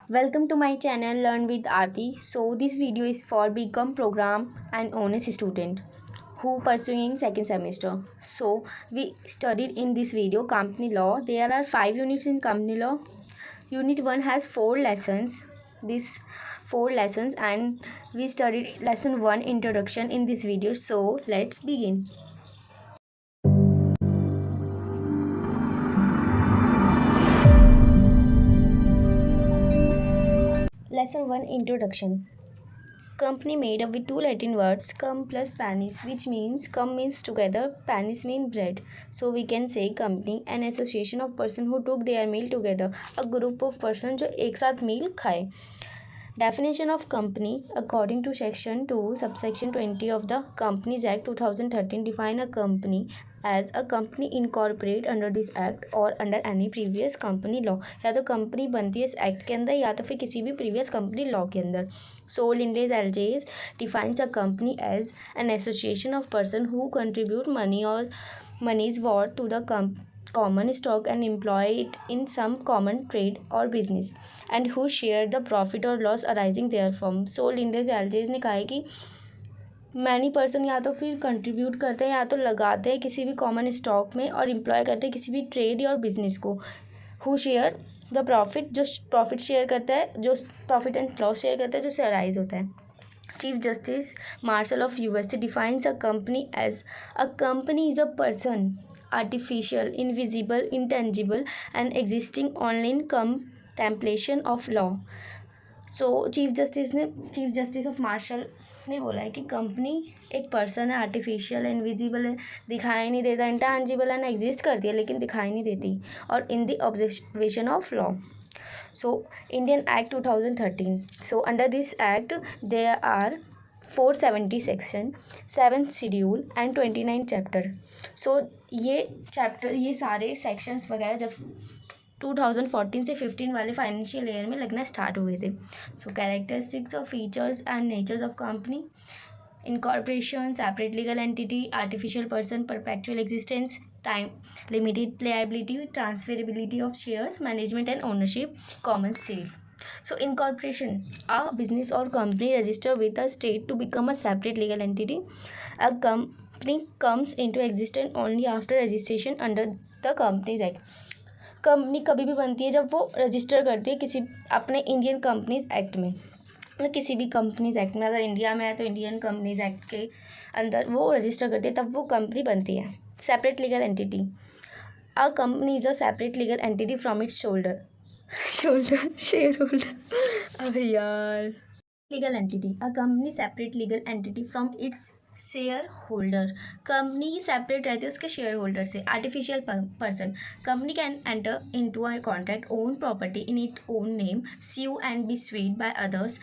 Welcome to my channel Learn with Aarti. So this video is for BCom program and honest student who pursuing second semester. So we studied in this video company law. There are 5 units in company law. Unit 1 has 4 lessons. This 4 lessons and we studied lesson 1 introduction in this video. So let's begin. Lesson 1 introduction. Company made up with two Latin words, cum plus panis, which means cum means together, panis means bread. So we can say company, an association of person who took their meal together, a group of person जो एक साथ meal खाए. Definition of company according to section 2 subsection 20 of the Companies Act 2013 define a company as a company incorporate under this act or under any previous company law. या तो company बनती है इस act के अंदर या तो फिर किसी भी प्रीवियस कंपनी लॉ के अंदर. So Lindley's Alges defines a company as an association of person who contribute money or money's worth to the common stock and employ it in some common trade or business and who share the profit or loss arising therefrom. So Lindley's Alges ने कहा है कि many person या तो फिर contribute करते हैं या तो लगाते हैं किसी भी कॉमन स्टॉक में और एम्प्लॉय करते हैं किसी भी ट्रेड या बिजनेस को. हु शेयर द प्रॉफिट, जो प्रॉफिट शेयर करता है, जो प्रॉफिट एंड लॉस शेयर करता है, जो से अराइज होता है. Chief Justice Marshall of USA defines a company as a company is a person, artificial, invisible, intangible, and existing only in contemplation of law. So chief justice of Marshall ने बोला है कि कंपनी एक person है, artificial, invisible है, दिखाई नहीं देता, इंटैंजिबल है, ना एग्जिस्ट करती है लेकिन दिखाई नहीं देती, और in the observation of law. So Indian Act 2013. So under this act there are 470 section, 7 schedule and 29 chapter. So ये सारे sections वगैरह जब 2014 से 15 वाले फाइनेंशियल ईयर में लगना स्टार्ट हुए थे. So characteristics of features and natures of company, incorporation, separate legal entity, artificial person, perpetual existence, time, limited liability, transferability of shares, management and ownership, common sale. So incorporation, a business or company registered with a state to become a separate legal entity. A company comes into existence only after registration under the Companies Act. Company कभी भी बनती है जब वो register करती है किसी अपने इंडियन कंपनीज एक्ट में, मतलब किसी भी कंपनीज एक्ट में. अगर इंडिया में है तो इंडियन कंपनीज एक्ट के अंदर वो रजिस्टर करती है, तब वो कंपनी बनती है. Separate legal entity, a company is a separate legal entity from its share holder. अबे यार, legal entity, a company separate legal entity from its share holder. Company की सेपरेट रहती है उसके शेयर होल्डर से. Artificial person, company can enter into a contract own property in it own name, sue and be sued by others.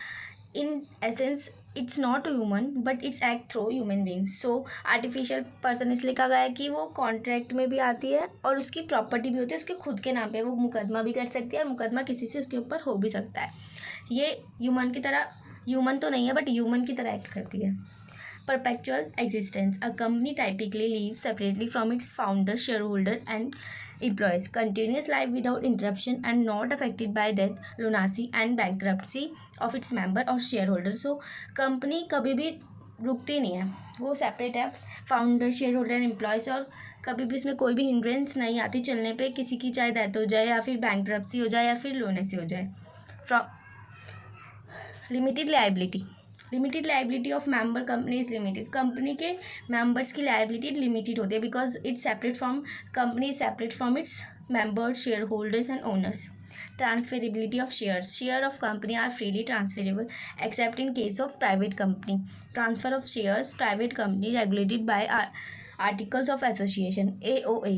In essence it's not human but it's act through human beings. So artificial person इसलिए कहा गया है कि वो contract में भी आती है और उसकी प्रॉपर्टी भी होती है उसके खुद के नाम पे. वो मुकदमा भी कर सकती है और मुकदमा किसी से उसके ऊपर हो भी सकता है. ये ह्यूमन की तरह, ह्यूमन तो नहीं है बट ह्यूमन की तरह एक्ट करती है. Perpetual existence, a company typically lives separately from its founder, shareholder and employees. Continuous life without interruption and not affected by death, lunacy and bankruptcy of its member or shareholder. So company कभी भी रुकती नहीं है, वो separate है, founder, share holder and employees, और कभी भी इसमें कोई भी हिंड्रेंस नहीं आती चलने पे. किसी की चाहे डेथ हो जाए या फिर बैंक्रप्सी हो जाए या फिर लोनेसी हो जाए. From limited liability, limited liability of member company is limited. Company के मेंबर्स की लाइबिलिटी लिमिटेड होती है because it's separate from, company separate from its members, share holders and owners. Transferability of shares, share of company are freely transferable except in case of private company. Transfer of shares, private company regulated by articles of association, AOA.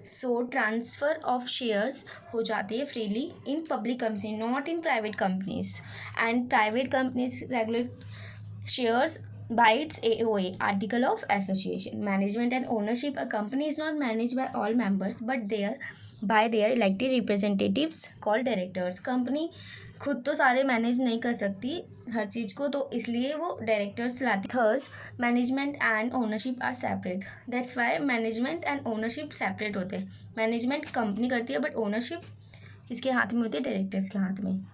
So transfer of shares हो जाते हैं freely in public company, not in private companies. And private companies regulate shares by its AOA, Article of Association. Management and ownership, a company is not managed by all members but by their elected representatives called directors. Company खुद तो सारे manage नहीं कर सकती हर चीज़ को, तो इसलिए वो डायरेक्टर्स लाती. Thus management and ownership are separate, that's why management and ownership separate होते हैं. मैनेजमेंट कंपनी करती है बट ओनरशिप किसके हाथ में होती है? डायरेक्टर्स के हाथ में।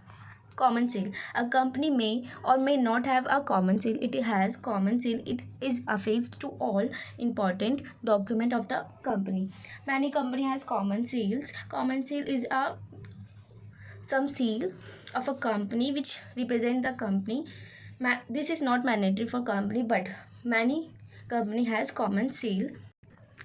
Common seal. A company may or may not have a common seal. It has common seal. It is affixed to all important document of the company. Many company has common seals. Common seal is a some seal of a company which represent the company. This is not mandatory for company, but many company has common seal.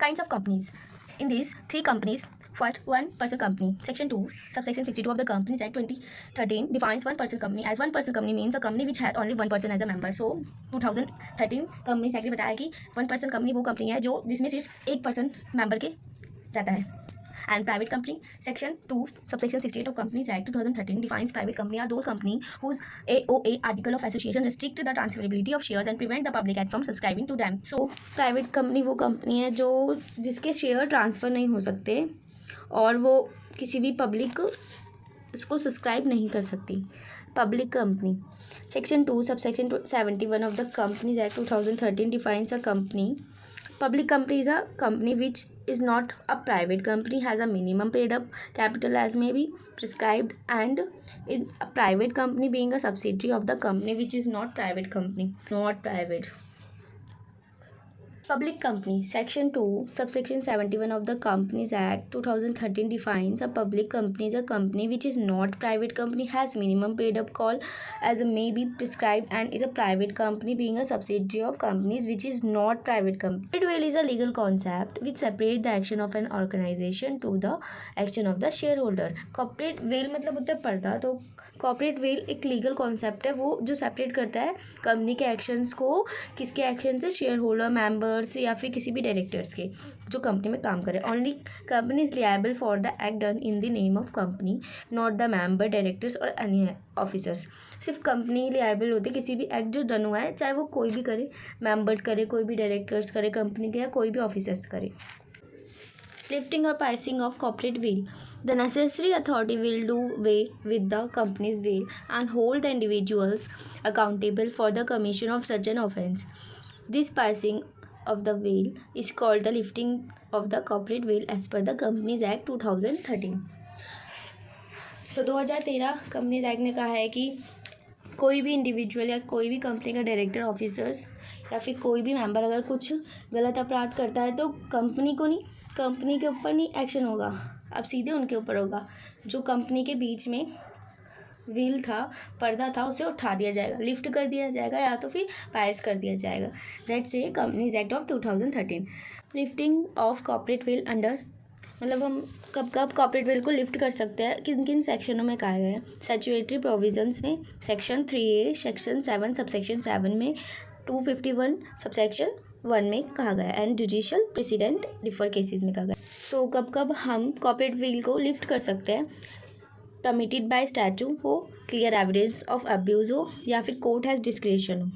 Kinds of companies. In these three companies, first, one person company. Section 2, subsection 62 of the Companies Act 2013 defines one person company. As one person company means a company which has only one person as a member. So 2013 Companies Act ने बताया कि one person company वो company है जो जिसमें सिर्फ एक person member के रहता है. And private company, section 2 subsection 68 of Companies Act 2013 defines private company are those company whose AOA article of association restrict the transferability of shares and prevent the public at from subscribing to them. So private company वो company है जो जिसके share transfer नहीं हो सकते और वो किसी भी पब्लिक उसको सब्सक्राइब नहीं कर सकती. Public company. Section 2 subsection 71 of the Companies Act 2013 defines a company. Public company is a company which is not a private company, has a minimum paid up capital as may be prescribed, and is a private company being a subsidiary of the company which is not private company, not private. Public company. Section 2 subsection 71 of the Companies Act 2013 defines a public company is a company which is not private company, has minimum paid up call as may be prescribed, and is a private company being a subsidiary of companies which is not private company. Corporate will is a legal concept which separates the action of an organization to the action of the shareholder. Corporate will मतलब होता है पर्दा. तो corporate veil एक legal concept है वो जो separate करता है कंपनी के एक्शंस को किसके एक्शन से? शेयर होल्डर, मेंबर्स या फिर किसी भी डायरेक्टर्स के जो कंपनी में काम करे. Only company is liable for the act done in the name of company, not the member, directors और अन्य ऑफिसर्स. सिर्फ कंपनी लिएबल होती है किसी भी एक्ट जो डन हुआ है, चाहे वो कोई भी करे, मेंबर्स करे, कोई भी डायरेक्टर्स करे कंपनी के, या कोई भी ऑफिसर्स करे. Lifting or passing of corporate will. The necessary authority will do away with the company's will and hold the individuals accountable for the commission of such an offence. This passing of the will is called the lifting of the corporate will as per the Companies Act 2013. So 2013 Companies Act ने कहा है कि कोई भी individual या कोई भी company का डायरेक्टर, ऑफिसर्स या फिर कोई भी मेंबर अगर कुछ गलत अपराध करता है तो कंपनी को नहीं, कंपनी के ऊपर नहीं एक्शन होगा, अब सीधे उनके ऊपर होगा. जो कंपनी के बीच में व्हील था, पर्दा था, उसे उठा दिया जाएगा, लिफ्ट कर दिया जाएगा या तो फिर पायस कर दिया जाएगा. That's a companies act of 2013. Lifting of corporate wheel under मतलब हम कब कब कॉर्पोरेट विल को लिफ्ट कर सकते हैं, किन किन सेक्शनों में कहा गया है? स्टैट्यूटरी प्रोविजंस में सेक्शन 3A, सेक्शन 7 सबसेक्शन 7 में, 251 सबसेक्शन 1 में कहा गया, and judicial president differ cases में कहा गया. सो कब कब हम कॉर्पोरेट विल को लिफ्ट कर सकते हैं? परमिटेड बाय स्टैचू हो, क्लियर एविडेंस ऑफ अब्यूज़ हो, या फिर कोर्ट हैज़ डिस्क्रिशन हो.